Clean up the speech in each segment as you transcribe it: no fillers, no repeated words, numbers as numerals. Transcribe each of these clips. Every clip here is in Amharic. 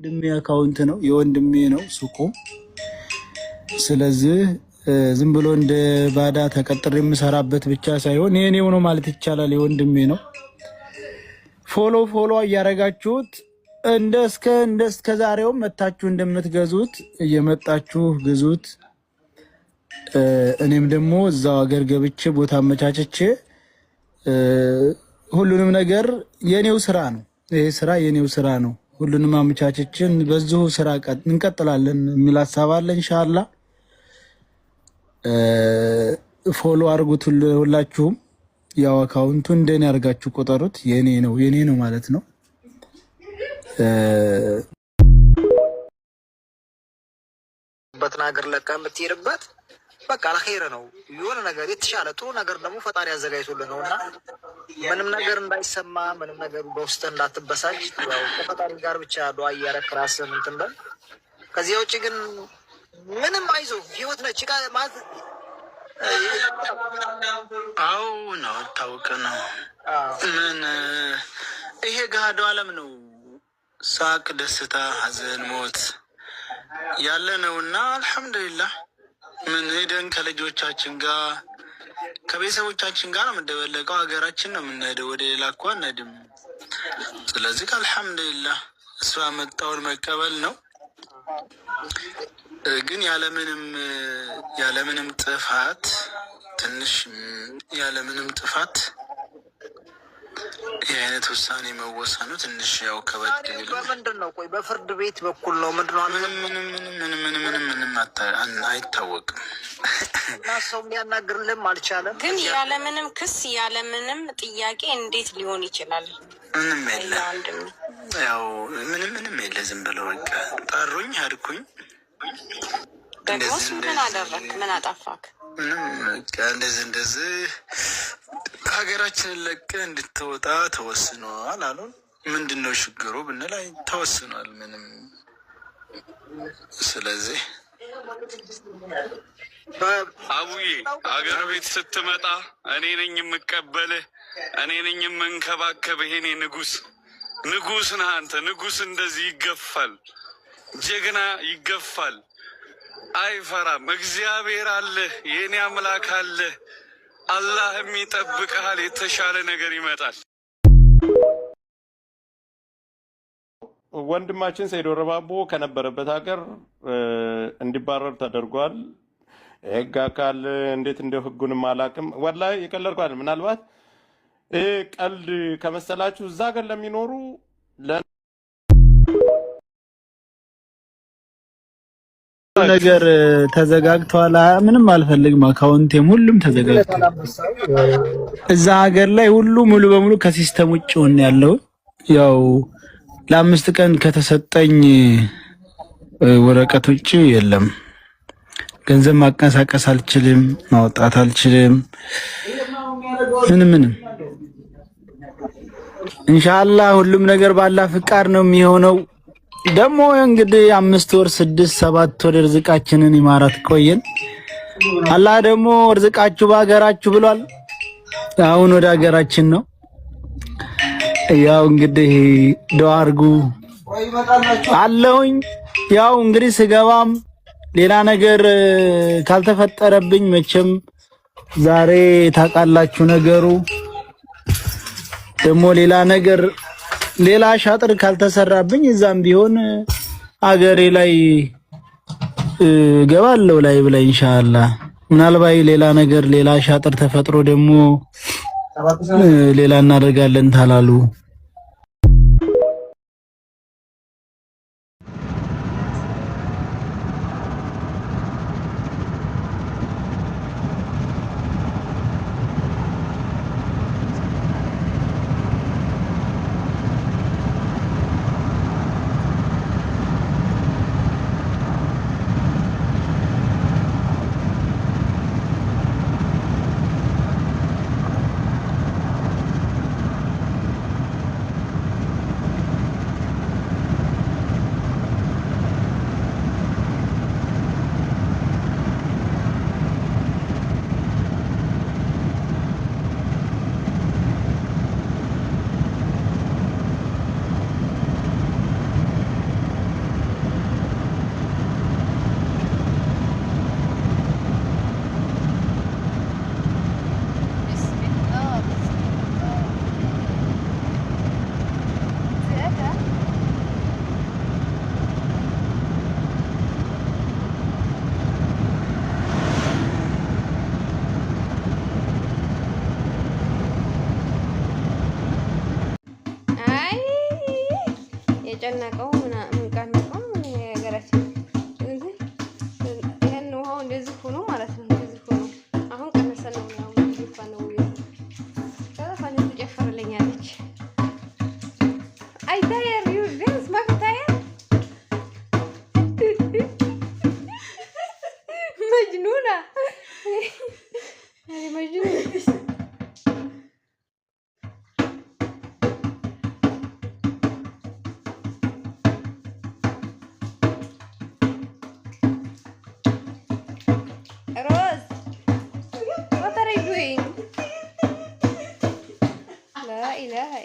ድሜ አካውንት ነው የወንድሜ ነው ሱቁ። ስለዚህ ዝም ብሎ እንደ ባዳ ተቀጥሬ የምሰራበት ብቻ ሳይሆን የኔው ነው ማለት ይቻላል። የወንድሜ ነው። ፎሎ እያረጋችሁት እስከ ዛሬው መታችሁ እንደምትገዙት እየመጣችሁ ግዙት። እኔም ደግሞ እዛው ሀገር ገብቼ ቦታ አመቻችቼ ሁሉንም ነገር የኔው ስራ ነው። ይሄ ስራ የኔው ስራ ነው። ሁሉንም አመቻችችን በዚሁ ስራ እንቀጥላለን የሚል ሐሳብ አለ። ኢንሻአላህ ፎሎ አድርጉት ሁላችሁም። ያው አካውንቱ እንደኔ አድርጋችሁ ቆጠሩት። የኔ ነው ማለት ነው። በትናገር ለካ የምትሄድበት በቃ ለኸይር ነው። የሆነ ነገር የተሻለ ጥሩ ነገር ደግሞ ፈጣሪ ያዘጋጅቶልህ ነውና ምንም ነገር እንዳይሰማ ምንም ነገር በውስጥ እንዳትበሳጭ፣ ያው ከፈጣሪ ጋር ብቻ ዱአ እያደረክ ራስህን እንትን በል። ከዚያ ውጭ ግን ምንም አይዞህ፣ ህይወት ነች ማለት አው ነው ታውቅ ነው። ምን ይሄ ገሃዱ ዓለም ነው። ሳቅ፣ ደስታ፣ ሐዘን፣ ሞት ያለ ነውና አልሐምዱሊላህ ምን ሄደን ከልጆቻችን ጋር ከቤተሰቦቻችን ጋር ነው የምንደበለቀው። ሀገራችን ነው የምንሄደው፣ ወደ ሌላ እኮ አንሄድም። ስለዚህ አልሐምዱሊላህ እሱ ያመጣውን መቀበል ነው። ግን ያለምንም ጥፋት ያለምንም ጥፋት የአይነት ውሳኔ መወሰኑ ትንሽ ያው ከበድ ይላል። በምንድን ነው? ቆይ በፍርድ ቤት በኩል ነው ምንድነው? ምንም አይታወቅም። እና ሰው ሊያናግርልም አልቻለም። ግን ያለምንም ክስ ያለምንም ጥያቄ እንዴት ሊሆን ይችላል? ምንም የለ፣ ያው ምንም የለ። ዝም ብለው በቃ ጠሩኝ አድኩኝ። ደግሞስ ምን አደረክ? ምን አጠፋክ? ምንም በቃ እንደዚህ ሀገራችንን ለቀህ እንድትወጣ ተወስኗል አሉን። ምንድነው ችግሩ ብንል ተወስኗል ምንም። ስለዚህ አቡዬ አገር ቤት ስትመጣ እኔ ነኝ የምቀበልህ፣ እኔ ነኝ የምንከባከብህ። እኔ ንጉስ ነህ አንተ። ንጉስ እንደዚህ ይገፋል፣ ጀግና ይገፋል፣ አይፈራም። እግዚአብሔር አለ፣ የኔ አምላክ አለ። አላህ የሚጠብቅሃል፣ የተሻለ ነገር ይመጣል። ወንድማችን ሰይድ ወረባቦ ከነበረበት ሀገር እንዲባረር ተደርጓል። የህግ አካል እንዴት እንደው ህጉንም አላውቅም። ወላሂ የቀለድኩ አይደል። ምናልባት ቀልድ ከመሰላችሁ እዛ ሀገር ለሚኖሩ ነገር ተዘጋግቷል። ምንም አልፈልግም። አካውንቴም ሁሉም ተዘጋግቷል። እዛ ሀገር ላይ ሁሉ ሙሉ በሙሉ ከሲስተም ውጭ ሆነ ያለው። ያው ለ5 ቀን ከተሰጠኝ ወረቀት ውጭ የለም። ገንዘብ ማንቀሳቀስ አልችልም፣ ማውጣት አልችልም። ምንም ኢንሻአላህ ሁሉም ነገር ባላ ፍቃድ ነው የሚሆነው። ደግሞ እንግዲህ 5 ወር 6 7 ወር ርዝቃችንን ይማራት ቆየን። አላህ ደግሞ ርዝቃችሁ በሀገራችሁ ብሏል። አሁን ወደ ሀገራችን ነው። ያው እንግዲህ ዱአ አድርጉ አለሁኝ። ያው እንግዲህ ስገባም ሌላ ነገር ካልተፈጠረብኝ መቼም ዛሬ ታውቃላችሁ ነገሩ ደግሞ ሌላ ሻጥር ካልተሰራብኝ እዛም ቢሆን አገሬ ላይ ገባለው ላይ ብላይ ኢንሻአላህ። ምናልባት ሌላ ሻጥር ተፈጥሮ ደግሞ ሌላ እናደርጋለን ታላሉ። የተጨነቀው ምን ቀነቀው ነገራችን እንዴ ይሄን ውሃው እንደዚህ ሆኖ ማለት ነው። እንደዚህ ሆኖ አሁን ቀነሰ ነው ያው ነው ከፋን ትጨፍርልኛለች። አይ ታየር ዩ ዳንስ ማክታየር መጅኑና አይ መጅኑና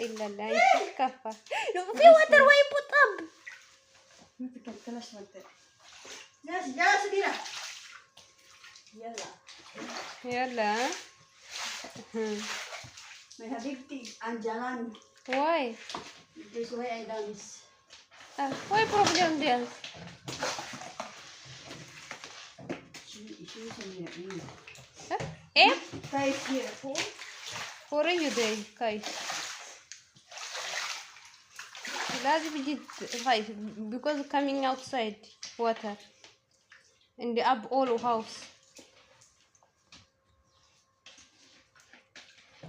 إلا الله يتكفى في وتر وين بطب ما تكفلش وتر جالس بينا يلا ما حبيبتي أنجلاني واي بدي شوي أيدانس واي بروبلم ديالك إيه كيف here for you day كيف لازم يجي five because coming outside water in the up all house.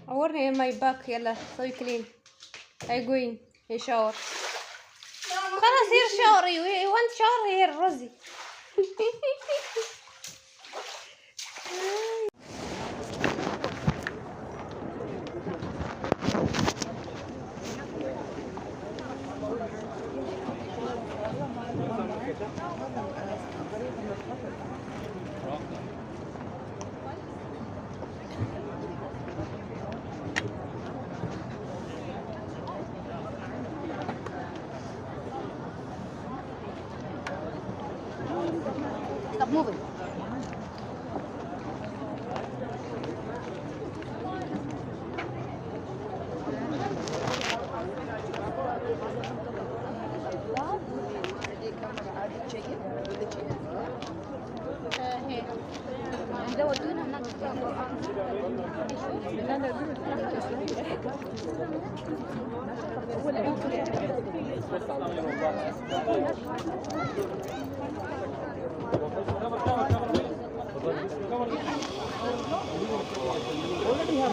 أورني my back يلا سوي clean. I going a shower. خلاص here shower you want shower here Rosie. Stop moving.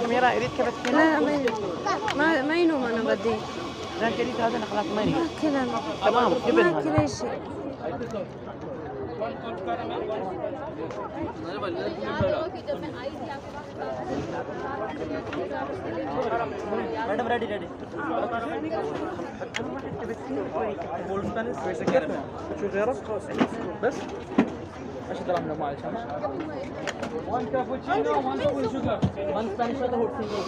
الكاميرا اريد كبت لا ما ينوم انا بدي لا جريت هذا انا خلاص ما ينوم ما كلام تمام جبن ما كل شيء madam ready ready شو غيرك بس ايش ضربنا معك وان كابتشينو وان فول شوجر وان سبانيش واتر هوت سينجل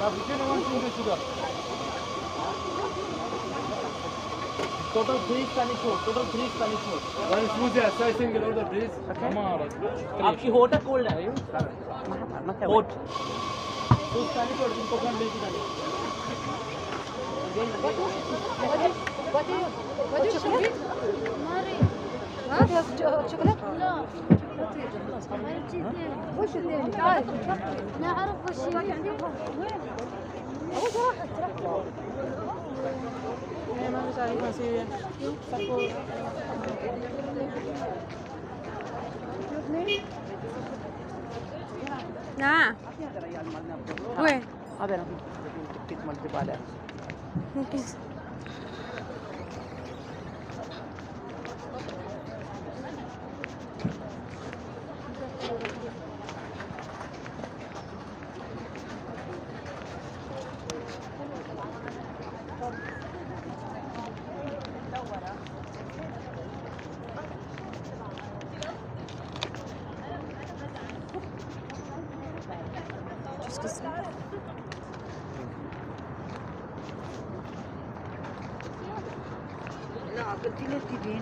كابتشينو وان سينجل شوجر total 3 Spanish hot total 3 Spanish hot one smoothie ऐसा single order please हमारा आपकी hot है cold है hot तो Spanish hot तुमको कौन मिल जाएगा what is chocolate ماري هذا chocolate لا وش الثاني تعال لا اعرف وش يعني وين هو راحت ما مش عارفه اسوي نعم وين هذا انا كنت مالتي بالك ممكن لا قلت لي تبين